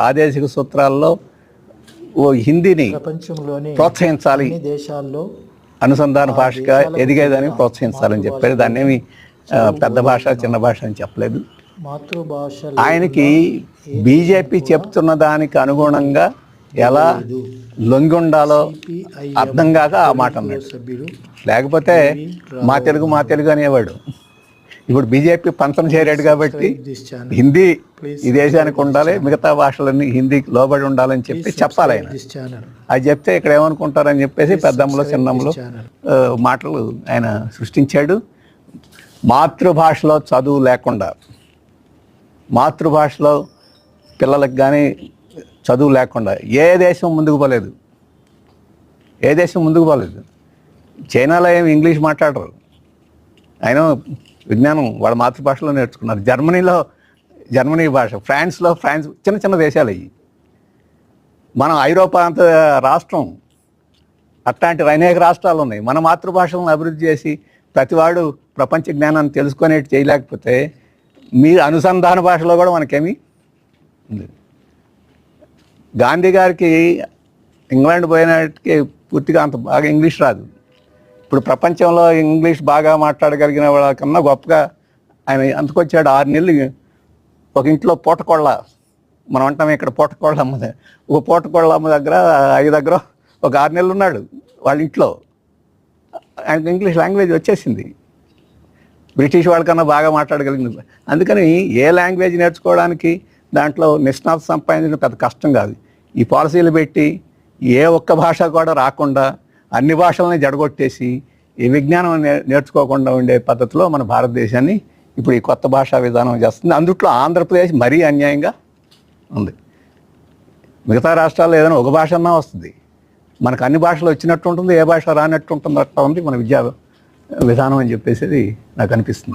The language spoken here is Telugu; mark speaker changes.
Speaker 1: ఆదేశిక సూత్రాల్లో హిందీని
Speaker 2: ప్రపంచంలోని
Speaker 1: ప్రోత్సహించాలి,
Speaker 2: దేశాల్లో
Speaker 1: అనుసంధాన భాషగా ఎదిగేదని ప్రోత్సహించాలని చెప్పారు. దాన్ని ఏమి పెద్ద భాష చిన్న భాష అని చెప్పలేదు.
Speaker 2: మాతృభాష
Speaker 1: ఆయనకి బీజేపీ చెప్తున్న దానికి అనుగుణంగా ఎలా లొంగి ఉండాలో అర్థం కాక ఆ మాట అన్నాడు. లేకపోతే మా తెలుగు అనేవాడు. ఇప్పుడు బీజేపీ పంచన చేరాడు కాబట్టి హిందీ ఈ దేశానికి ఉండాలి, మిగతా భాషలన్నీ హిందీకి లోబడి ఉండాలని చెప్పి చెప్పాలి ఆయన. అది చెప్తే ఇక్కడ ఏమనుకుంటారని చెప్పేసి పెద్దమ్మలో చిన్నమ్మలో మాటలు ఆయన సృష్టించాడు. మాతృభాషలో చదువు లేకుండా, మాతృభాషలో పిల్లలకు కానీ చదువు లేకుండా ఏ దేశం ముందుకు పోలేదు. చైనాలో ఏమి ఇంగ్లీష్ మాట్లాడరు, ఆయన విజ్ఞానం వాళ్ళ మాతృభాషలో నేర్చుకున్నారు. జర్మనీ భాష, ఫ్రాన్స్ చిన్న చిన్న దేశాలు అయ్యి. మనం ఐరోపా అంత రాష్ట్రం, అట్లాంటి అనేక రాష్ట్రాలు ఉన్నాయి. మన మాతృభాషలను అభివృద్ధి చేసి ప్రతివాడు ప్రపంచ జ్ఞానాన్ని తెలుసుకునేట్టు చేయలేకపోతే మీ అనుసంధాన భాషలో కూడా మనకేమీ ఉంది. గాంధీ గారికి ఇంగ్లాండ్ పోయినట్టుకి పూర్తిగా అంత బాగా ఇంగ్లీష్ రాదు. ఇప్పుడు ప్రపంచంలో ఇంగ్లీష్ బాగా మాట్లాడగలిగిన వాళ్ళకన్నా గొప్పగా ఆయన అంతకొచ్చాడు. 6 నెలలు ఒక ఇంట్లో పూటకోళ్ళ, మనం అంటాం ఇక్కడ పూటకోళ్ళ అమ్మదే, ఒక పూటకోళ్ళ అమ్మ దగ్గర ఒక 6 నెలలు ఉన్నాడు వాళ్ళ ఇంట్లో. ఆయనకు ఇంగ్లీష్ లాంగ్వేజ్ వచ్చేసింది, బ్రిటిష్ వాళ్ళకన్నా బాగా మాట్లాడగలిగింది. అందుకని ఏ లాంగ్వేజ్ నేర్చుకోవడానికి దాంట్లో నిష్ణాత సంపాదించడం పెద్ద కష్టం కాదు. ఈ పాలసీలు పెట్టి ఏ ఒక్క భాష కూడా రాకుండా అన్ని భాషలని జడగొట్టేసి ఈ విజ్ఞానం నేర్చుకోకుండా ఉండే పద్ధతిలో మన భారతదేశాన్ని ఇప్పుడు ఈ కొత్త భాషా విధానం చేస్తుంది. అందుట్లో ఆంధ్రప్రదేశ్ మరీ అన్యాయంగా ఉంది. మిగతా రాష్ట్రాల్లో ఏదైనా ఒక భాష అన్నా వస్తుంది, మనకు అన్ని భాషలు వచ్చినట్టు ఉంటుంది, ఏ భాష రానట్టు ఉంటుంది. అట్లా ఉంది మన విద్యా విధానం అని చెప్పేసి నాకు అనిపిస్తుంది.